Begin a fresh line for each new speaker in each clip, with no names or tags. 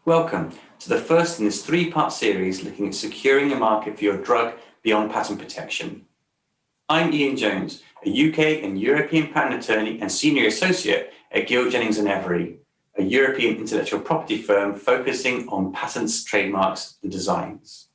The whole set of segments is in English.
Welcome to the first in this three-part series looking at securing a market for your drug beyond patent protection. I'm Ian Jones, a UK and European patent attorney and senior associate at Gill Jennings Every, a European intellectual property firm focusing on patents, trademarks, and designs.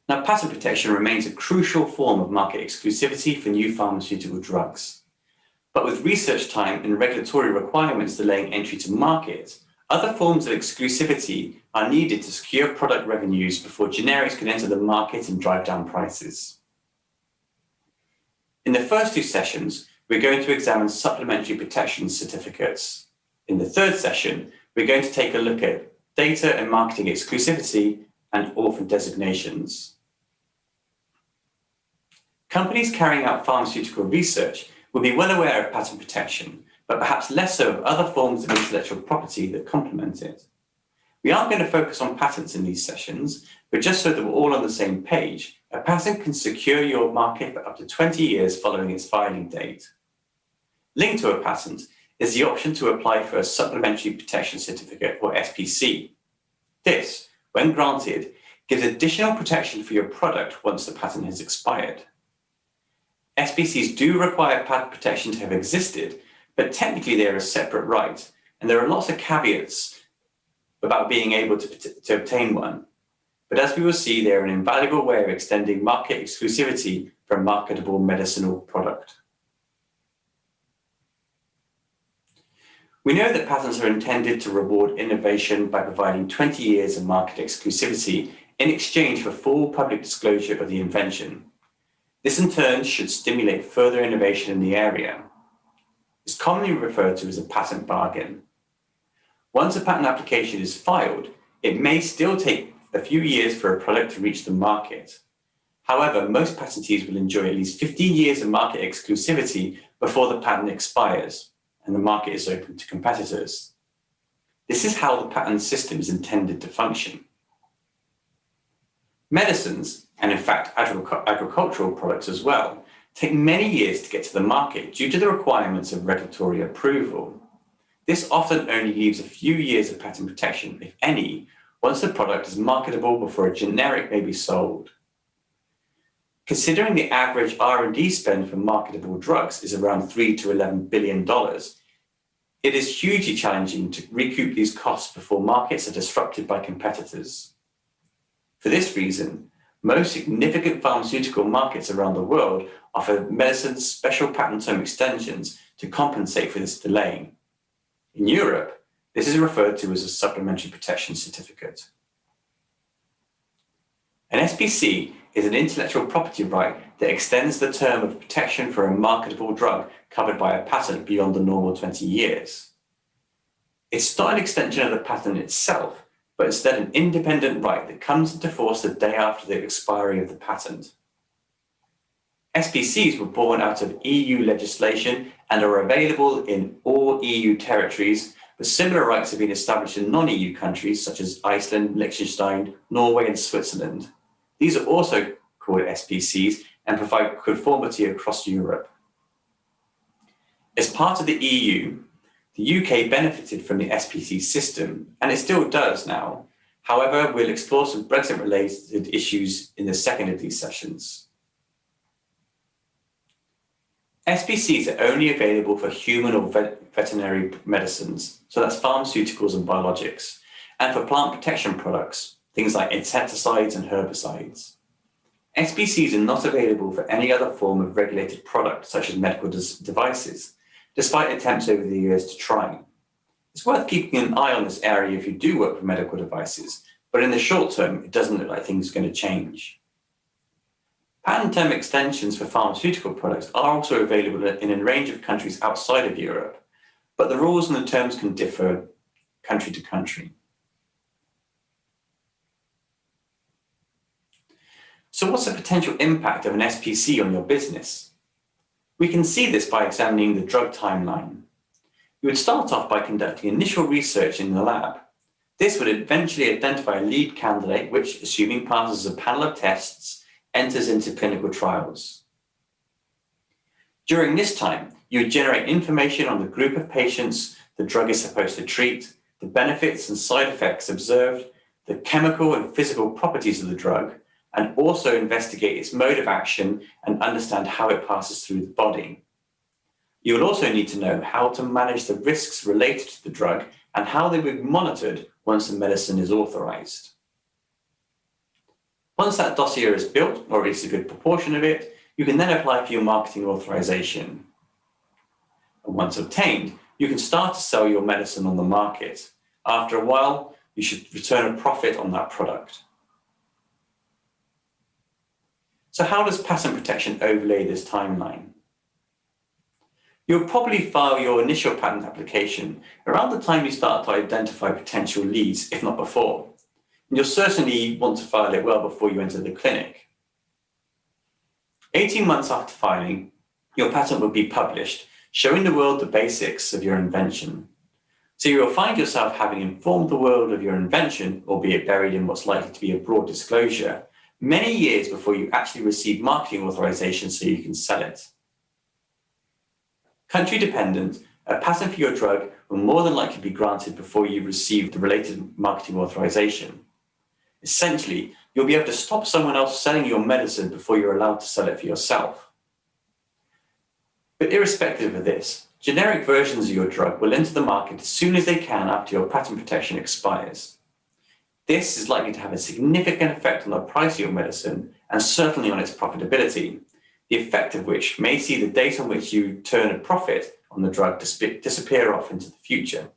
Now, patent protection remains a crucial form of market exclusivity for new pharmaceutical drugs. But with research time and regulatory requirements delaying entry to market, other forms of exclusivity are needed to secure product revenues before generics can enter the market and drive down prices. In the first two sessions, we're going to examine supplementary protection certificates. In the third session, we're going to take a look at data and marketing exclusivity and orphan designations. Companies carrying out pharmaceutical research will be well aware of patent protection, but perhaps less so of other forms of intellectual property that complement it. We aren't going to focus on patents in these sessions, but just so that we're all on the same page, a patent can secure your market for up to 20 years following its filing date. Linked to a patent is the option to apply for a Supplementary Protection Certificate, or SPC. This, when granted, gives additional protection for your product once the patent has expired. SPCs do require patent protection to have existed, but technically they're a separate right, and there are lots of caveats about being able to obtain one. But as we will see, they're an invaluable way of extending market exclusivity for a marketable medicinal product. We know that patents are intended to reward innovation by providing 20 years of market exclusivity in exchange for full public disclosure of the invention. This in turn should stimulate further innovation in the area. It's commonly referred to as a patent bargain. Once a patent application is filed, it may still take a few years for a product to reach the market. However, most patentees will enjoy at least 15 years of market exclusivity before the patent expires and the market is open to competitors. This is how the patent system is intended to function. Medicines, and in fact agricultural products as well, take many years to get to the market due to the requirements of regulatory approval. This often only leaves a few years of patent protection, if any, once the product is marketable before a generic may be sold. Considering the average R&D spend for marketable drugs is around $3 to $11 billion, it is hugely challenging to recoup these costs before markets are disrupted by competitors. For this reason, most significant pharmaceutical markets around the world offer medicines special patent term extensions to compensate for this delay. In Europe, this is referred to as a Supplementary Protection Certificate. An SPC is an intellectual property right that extends the term of protection for a marketable drug covered by a patent beyond the normal 20 years. It's not an extension of the patent itself, but instead an independent right that comes into force the day after the expiry of the patent. SPCs were born out of EU legislation and are available in all EU territories, but similar rights have been established in non-EU countries such as Iceland, Liechtenstein, Norway, and Switzerland. These are also called SPCs and provide conformity across Europe. As part of the EU, the UK benefited from the SPC system, and it still does now. However, we'll explore some Brexit-related issues in the second of these sessions. SPCs are only available for human or veterinary medicines, so that's pharmaceuticals and biologics, and for plant protection products, things like insecticides and herbicides. SPCs are not available for any other form of regulated product, such as medical devices, despite attempts over the years to try. It's worth keeping an eye on this area if you do work with medical devices, but in the short term, it doesn't look like things are going to change. Patent term extensions for pharmaceutical products are also available in a range of countries outside of Europe, but the rules and the terms can differ country to country. So what's the potential impact of an SPC on your business? We can see this by examining the drug timeline. You would start off by conducting initial research in the lab. This would eventually identify a lead candidate, which, assuming passes a panel of tests, enters into clinical trials. During this time, you would generate information on the group of patients the drug is supposed to treat, the benefits and side effects observed, the chemical and physical properties of the drug, and also investigate its mode of action and understand how it passes through the body. You will also need to know how to manage the risks related to the drug and how they will be monitored once the medicine is authorized. Once that dossier is built, or at least a good proportion of it, you can then apply for your marketing authorization. And once obtained, you can start to sell your medicine on the market. After a while, you should return a profit on that product. So how does patent protection overlay this timeline? You'll probably file your initial patent application around the time you start to identify potential leads, if not before. And you'll certainly want to file it well before you enter the clinic. 18 months after filing, your patent will be published, showing the world the basics of your invention. So you will find yourself having informed the world of your invention, albeit buried in what's likely to be a broad disclosure, many years before you actually receive marketing authorization so you can sell it. Country dependent, a patent for your drug will more than likely be granted before you receive the related marketing authorization. Essentially, you'll be able to stop someone else selling your medicine before you're allowed to sell it for yourself. But irrespective of this, generic versions of your drug will enter the market as soon as they can after your patent protection expires. This is likely to have a significant effect on the price of your medicine and certainly on its profitability, the effect of which may see the date on which you turn a profit on the drug disappear off into the future.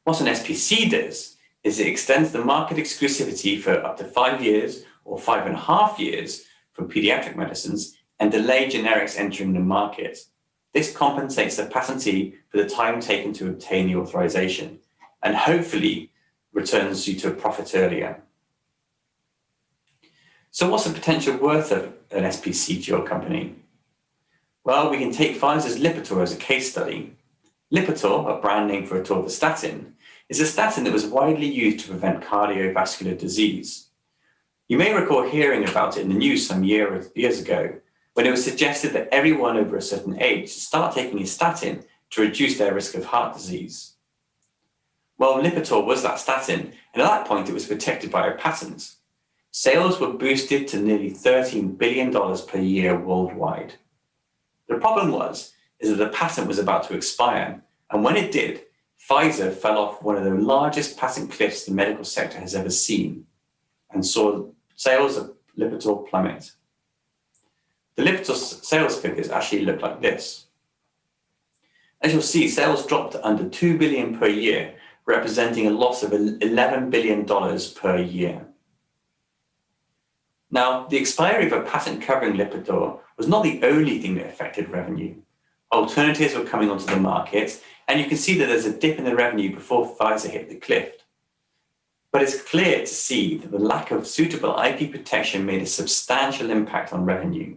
What an SPC does is it extends the market exclusivity for up to 5 years or 5.5 years for pediatric medicines and delay generics entering the market. This compensates the patentee for the time taken to obtain the authorization and hopefully returns you to a profit earlier. So what's the potential worth of an SPC to your company? Well, we can take Pfizer's Lipitor as a case study. Lipitor, a brand name for atorvastatin, is a statin that was widely used to prevent cardiovascular disease. You may recall hearing about it in the news some years ago, when it was suggested that everyone over a certain age should start taking a statin to reduce their risk of heart disease. Well, Lipitor was that statin, and at that point it was protected by a patent. Sales were boosted to nearly $13 billion per year worldwide. The problem is that the patent was about to expire, and when it did, Pfizer fell off one of the largest patent cliffs the medical sector has ever seen, and saw sales of Lipitor plummet. The Lipitor sales figures actually look like this. As you'll see, sales dropped to under $2 billion per year, representing a loss of $11 billion per year. Now, the expiry of a patent covering Lipitor was not the only thing that affected revenue. Alternatives were coming onto the market, and you can see that there's a dip in the revenue before Pfizer hit the cliff. But it's clear to see that the lack of suitable IP protection made a substantial impact on revenue.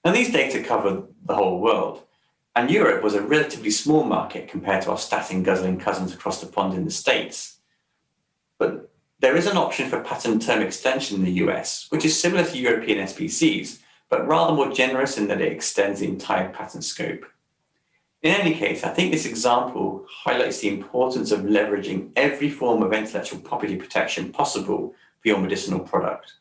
Now, these data cover the whole world, and Europe was a relatively small market compared to our statin-guzzling cousins across the pond in the States. But there is an option for patent term extension in the US, which is similar to European SPCs, but rather more generous in that it extends the entire patent scope. In any case, I think this example highlights the importance of leveraging every form of intellectual property protection possible for your medicinal product.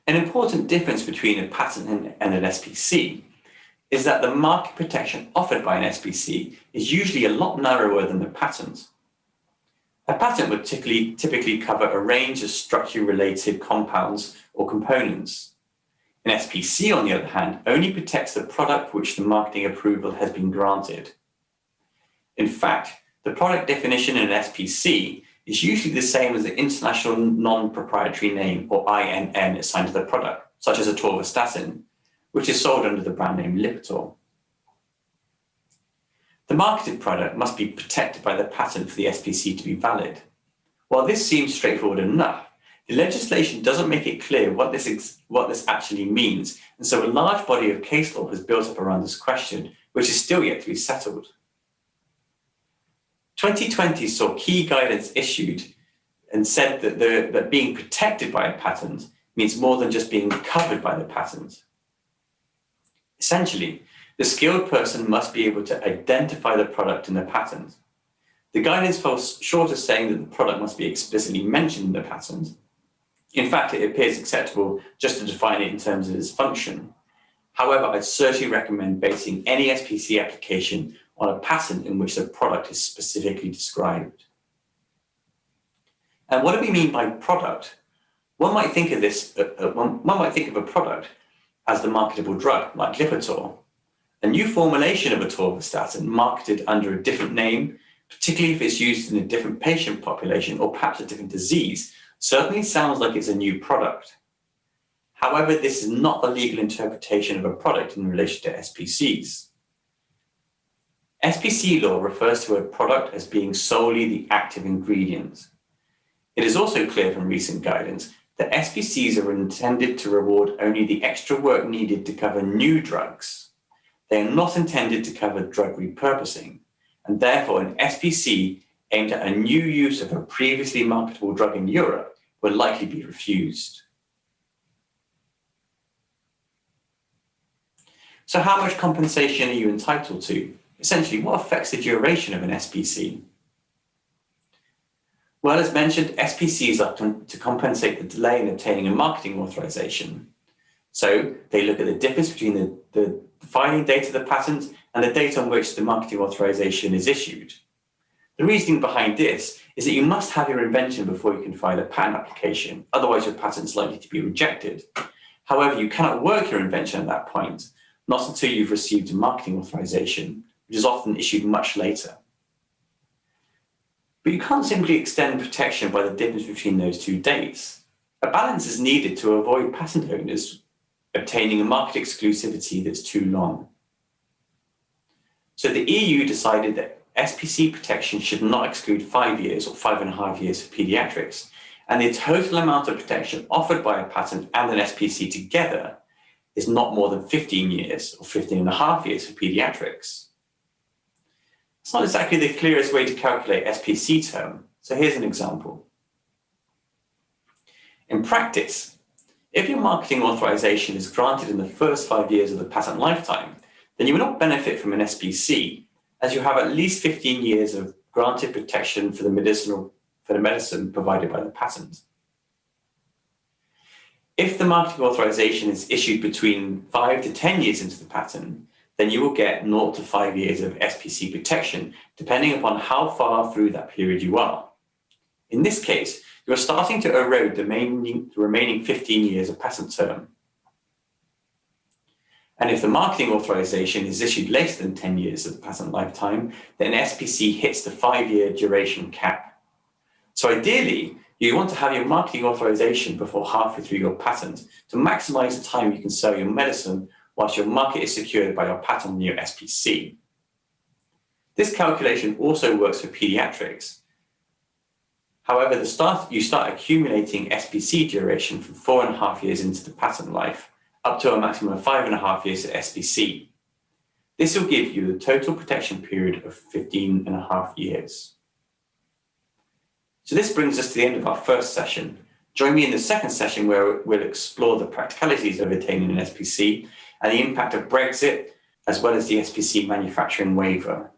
An important difference between a patent and an SPC is that the market protection offered by an SPC is usually a lot narrower than the patent. A patent would typically cover a range of structure-related compounds or components. An SPC, on the other hand, only protects the product for which the marketing approval has been granted. In fact, the product definition in an SPC is usually the same as the International Non-Proprietary Name, or INN, assigned to the product, such as atorvastatin, which is sold under the brand name Lipitor. The marketed product must be protected by the patent for the SPC to be valid. While this seems straightforward enough, the legislation doesn't make it clear what this actually means, and so a large body of case law has built up around this question, which is still yet to be settled. 2020 saw key guidance issued and said that being protected by a patent means more than just being covered by the patent. Essentially, The skilled person must be able to identify the product in the patent. The guidance falls short of saying that the product must be explicitly mentioned in the patent. In fact, it appears acceptable just to define it in terms of its function. However, I'd certainly recommend basing any SPC application on a patent in which the product is specifically described. And what do we mean by product? One might think of a product as the marketable drug, like Lipitor. A new formulation of atorvastatin marketed under a different name, particularly if it's used in a different patient population or perhaps a different disease, certainly sounds like it's a new product. However, this is not the legal interpretation of a product in relation to SPCs. SPC law refers to a product as being solely the active ingredient. It is also clear from recent guidance that SPCs are intended to reward only the extra work needed to cover new drugs. They are not intended to cover drug repurposing, and therefore an SPC aimed at a new use of a previously marketable drug in Europe will likely be refused. So how much compensation are you entitled to? Essentially, what affects the duration of an SPC? Well, as mentioned, SPCs are to compensate the delay in obtaining a marketing authorization. So they look at the difference between the filing date of the patent and the date on which the marketing authorization is issued. The reasoning behind this is that you must have your invention before you can file a patent application, otherwise your patent is likely to be rejected. However, you cannot work your invention at that point, not until you've received a marketing authorization, which is often issued much later. But you can't simply extend protection by the difference between those two dates. A balance is needed to avoid patent owners obtaining a market exclusivity that's too long. So the EU decided that SPC protection should not exclude 5 years or 5.5 years for pediatrics, and the total amount of protection offered by a patent and an SPC together is not more than 15 years or 15.5 years for pediatrics. It's not exactly the clearest way to calculate SPC term, so here's an example. In practice, if your marketing authorization is granted in the first 5 years of the patent lifetime, then you will not benefit from an SPC, as you have at least 15 years of granted protection for the medicine provided by the patent. If the marketing authorization is issued between 5 to 10 years into the patent, then you will get 0 to 5 years of SPC protection, depending upon how far through that period you are. In this case, you are starting to erode the remaining 15 years of patent term. And if the marketing authorization is issued later than 10 years of the patent lifetime, then SPC hits the 5-year duration cap. So ideally, you want to have your marketing authorization before halfway through your patent to maximize the time you can sell your medicine whilst your market is secured by your patent and your SPC. This calculation also works for pediatrics. However, you start accumulating SPC duration from 4.5 years into the patent life, up to a maximum of 5.5 years at SPC. This will give you the total protection period of 15.5 years. So this brings us to the end of our first session. Join me in the second session where we'll explore the practicalities of attaining an SPC and the impact of Brexit, as well as the SPC manufacturing waiver.